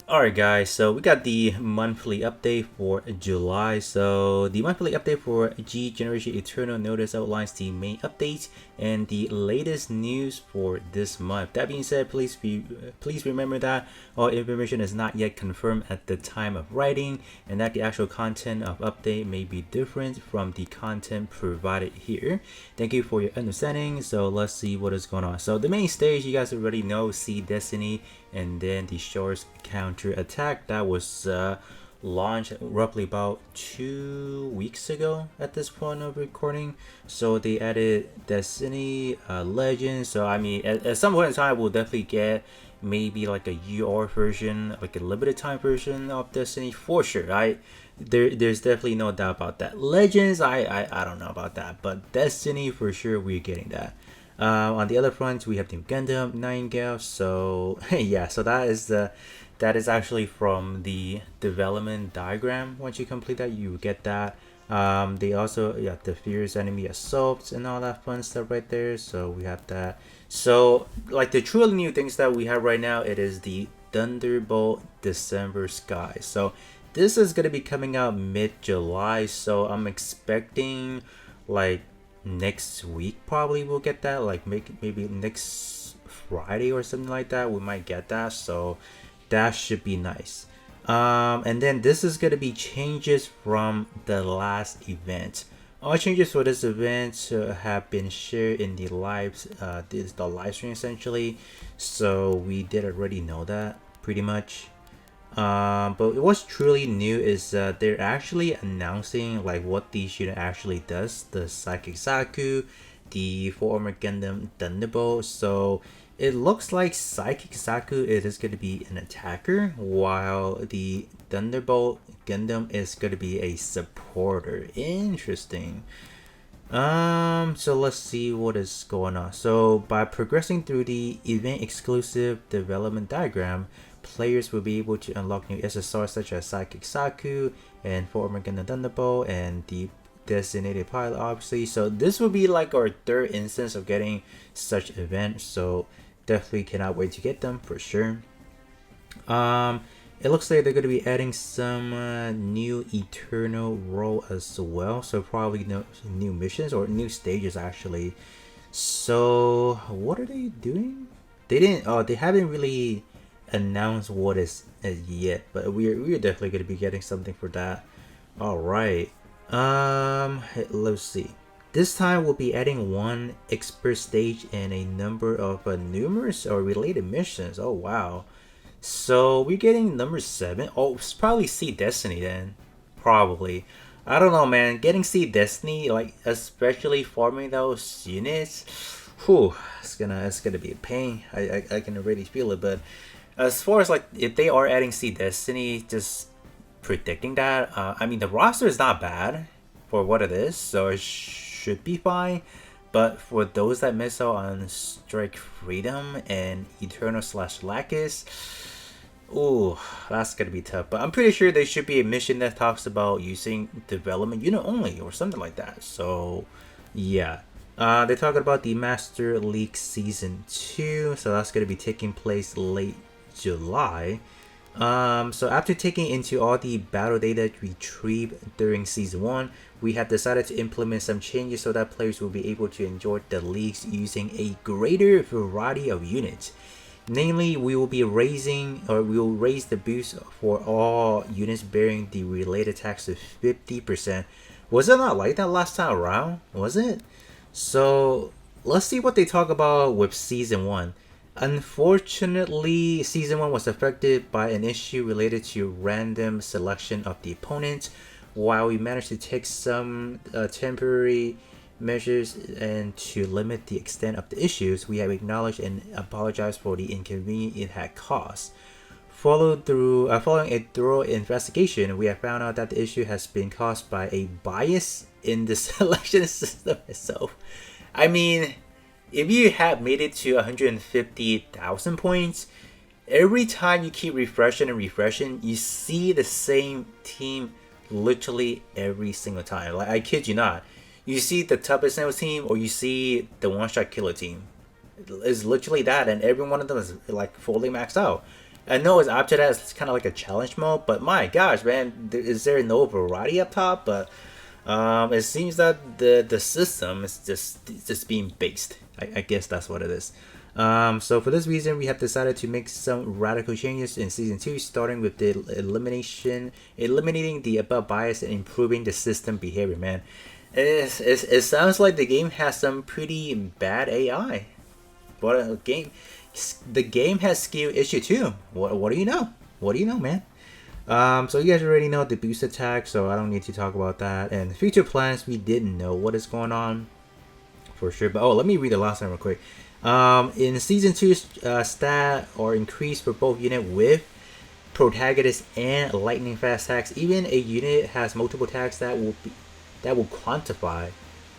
Alright guys, so we got the monthly update for July. So the monthly update for G Generation Eternal Notice outlines the main updates and the latest news for this month. That being said, please remember that all information is not yet confirmed at the time of writing, and that the actual content of update may be different from the content provided here. Thank you for your understanding. So let's see what is going on. So the main stage, you guys already know, see Destiny, and then the shores counter attack that was launched roughly about 2 weeks ago at this point of recording. So they added Destiny Legends. So I mean, at some point in time, we'll definitely get maybe like a UR version, like a limited time version of Destiny for sure. There's definitely no doubt about that. Legends, I don't know about that, but Destiny for sure, we're getting that. On the other front, we have the Gundam 9 Gauss. So yeah, so that is actually from the development diagram. Once you complete that, you get that. They also, yeah, the fierce enemy assaults and all that fun stuff right there. So we have that. So like the truly new things that we have right now, it is the Thunderbolt December Sky. So this is gonna be coming out mid-July. So I'm expecting like next week probably we'll get that, like maybe next Friday or something like that, we might get that. So that should be nice. And then this is gonna be changes from the last event. All changes for this event have been shared in the the live stream essentially. So we did already know that pretty much. But what's truly new is they're actually announcing like what the unit actually does. The Psychic Saku, the Former Gundam Thunderbolt. So it looks like Psychic Saku it is going to be an attacker, while the Thunderbolt Gundam is going to be a supporter. Interesting. So let's see what is going on. So by progressing through the event exclusive development diagram, players will be able to unlock new SSRs such as Psychic Saku and Former Gundam Thunderbolt and the designated pilot obviously. So this will be like our third instance of getting such events. So definitely cannot wait to get them for sure. It looks like they're going to be adding some new Eternal role as well. So probably no new missions or new stages actually. So what are they doing? They didn't. Oh, they haven't really announced what is yet, but we're definitely going to be getting something for that. All right. Let's see. This time we'll be adding one expert stage and a number of numerous or related missions. Oh wow. So we're getting number 7. Oh, it's probably See Destiny then. Probably. I don't know, man. Getting See Destiny, like especially farming those units, whew, it's gonna be a pain. I can already feel it. But as far as like if they are adding See Destiny, just predicting that, I mean the roster is not bad for what it is, so it should be fine. But for those that miss out on Strike Freedom and Eternal slash Lacus, ooh, that's gonna be tough. But I'm pretty sure there should be a mission that talks about using development unit only or something like that. So yeah. They're talking about the Master League Season 2. So that's gonna be taking place late July. So after taking into all the battle data retrieved during Season 1, we have decided to implement some changes so that players will be able to enjoy the leagues using a greater variety of units. Namely, we will raise the boost for all units bearing the related tax to 50%. Was it not like that last time around? Was it? So let's see what they talk about with Season 1. Unfortunately, Season 1 was affected by an issue related to random selection of the opponent. While we managed to take some temporary measures and to limit the extent of the issues, we have acknowledged and apologized for the inconvenience it had caused. Following a thorough investigation, we have found out that the issue has been caused by a bias in the selection system itself. I mean, if you have made it to 150,000 points, every time you keep refreshing and refreshing, you see the same team literally every single time. Like, I kid you not. You see the toughest team or you see the one-shot killer team. It's literally that, and every one of them is like fully maxed out. I know it's after that it's kind of like a challenge mode, but my gosh, man, is there no variety up top? But it seems that the system is just being based. I guess that's what it is. So for this reason, we have decided to make some radical changes in season 2, starting with the eliminating the above bias and improving the system behavior. Man, it sounds like the game has some pretty bad AI. But the game has skill issue too. What do you know? What do you know, man? So you guys already know the boost attack, so I don't need to talk about that. And future plans, we didn't know what is going on for sure. But let me read the last one real quick. In season 2, stat or increase for both unit with protagonist and lightning fast attacks. Even a unit has multiple attacks that will quantify.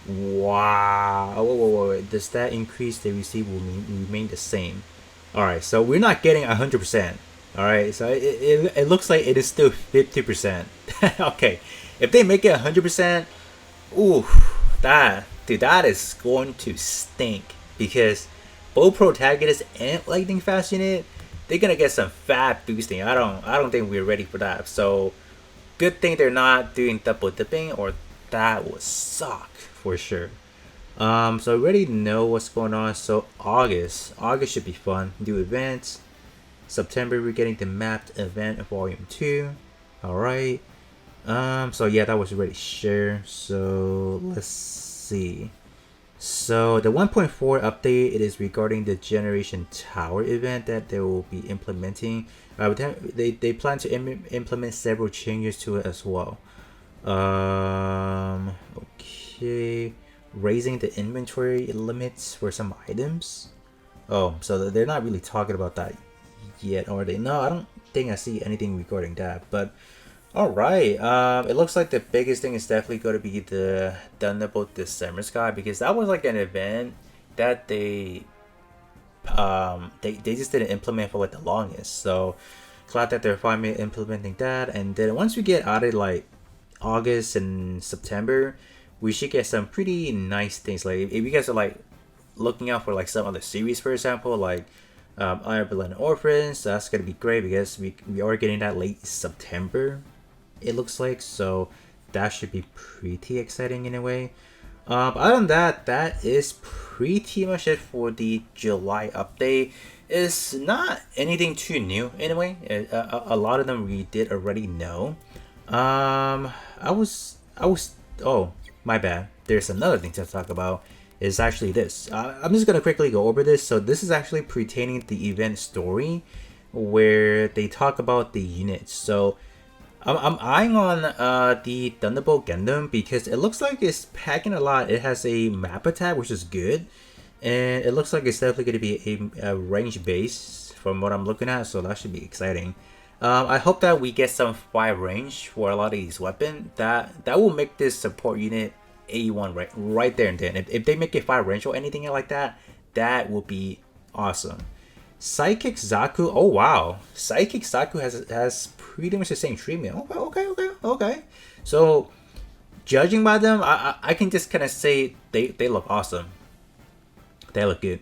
Wow! Whoa. The stat increase they receive will remain the same. All right, so we're not getting 100%. All right, so it looks like it is still 50%. Okay, if they make it 100%, ooh, that is going to stink, because both protagonist and lightning fast unit, they're gonna get some fat boosting. I don't think we're ready for that. So good thing they're not doing double dipping, or that would suck for sure. So we already know what's going on. So August should be fun. New events. September we're getting the mapped event of volume 2. Alright. So yeah, that was already shared. So let's see. So the 1.4 update, it is regarding the Generation Tower event that they will be implementing. They plan to implement several changes to it as well. Okay, raising the inventory limits for some items. Oh, so they're not really talking about that yet, are they? No, I don't think I see anything regarding that. But all right, it looks like the biggest thing is definitely going to be the Thunderbolt December Sky, because that was like an event that they just didn't implement for like the longest. So glad that they're finally implementing that. And then once we get out of like August and September, we should get some pretty nice things. Like if you guys are like looking out for like some other series, for example, like Iron Blood Orphans, that's gonna be great, because we are getting that late September, it looks like. So that should be pretty exciting in a way. But other than that, that is pretty much it for the July update. It's not anything too new in a way. A lot of them we did already know. Oh, my bad. There's another thing to talk about. Is actually this. I'm just gonna quickly go over this. So this is actually pertaining to the event story, where they talk about the units. So I'm eyeing on the Thunderbolt Gundam, because it looks like it's packing a lot. It has a map attack, which is good, and it looks like it's definitely going to be a range base from what I'm looking at. So that should be exciting. I hope that we get some fire range for a lot of these weapons. That will make this support unit 81 right there and then. If they make it fire range or anything like that, that would be awesome. Psychic Saku, oh wow, Psychic Saku has pretty much the same treatment. Okay. So judging by them, I can just kind of say they look awesome. They look good.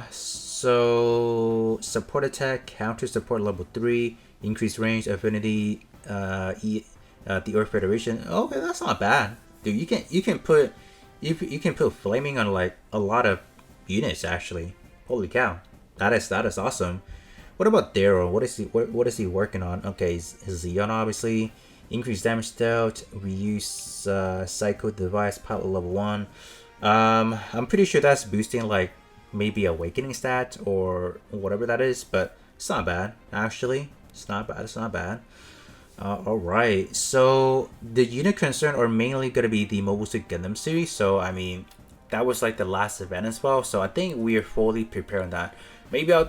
So support attack, counter support level 3, increased range, affinity, the Earth Federation. Okay, that's not bad, dude. You can put flaming on like a lot of units actually. Holy cow, that is awesome. What about Daryl? What is he working on? Okay, Zeon obviously. Increased damage dealt. Reuse Psycho device pilot level 1. I'm pretty sure that's boosting like maybe awakening stat or whatever that is, but it's not bad actually. It's not bad. Alright, so the unit concerned are mainly going to be the Mobile Suit Gundam series. So I mean, that was like the last event as well, so I think we are fully prepared on that. Maybe I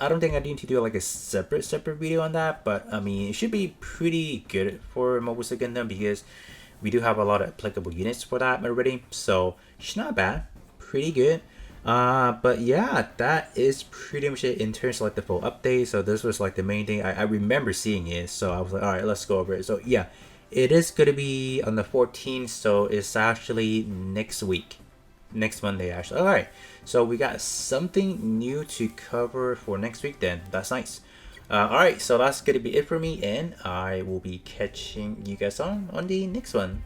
don't think I need to do like a separate video on that, but I mean, it should be pretty good for Mobile Suit Gundam, because we do have a lot of applicable units for that already, so it's not bad, pretty good. But yeah, that is pretty much it in terms of like the full update. So this was like the main thing. I remember seeing it, so I was like, all right, let's go over it. So yeah, it is gonna be on the 14th, so it's actually next week. next Monday actually. All right, so we got something new to cover for next week. Then that's nice. All right, so that's gonna be it for me, and I will be catching you guys on the next one.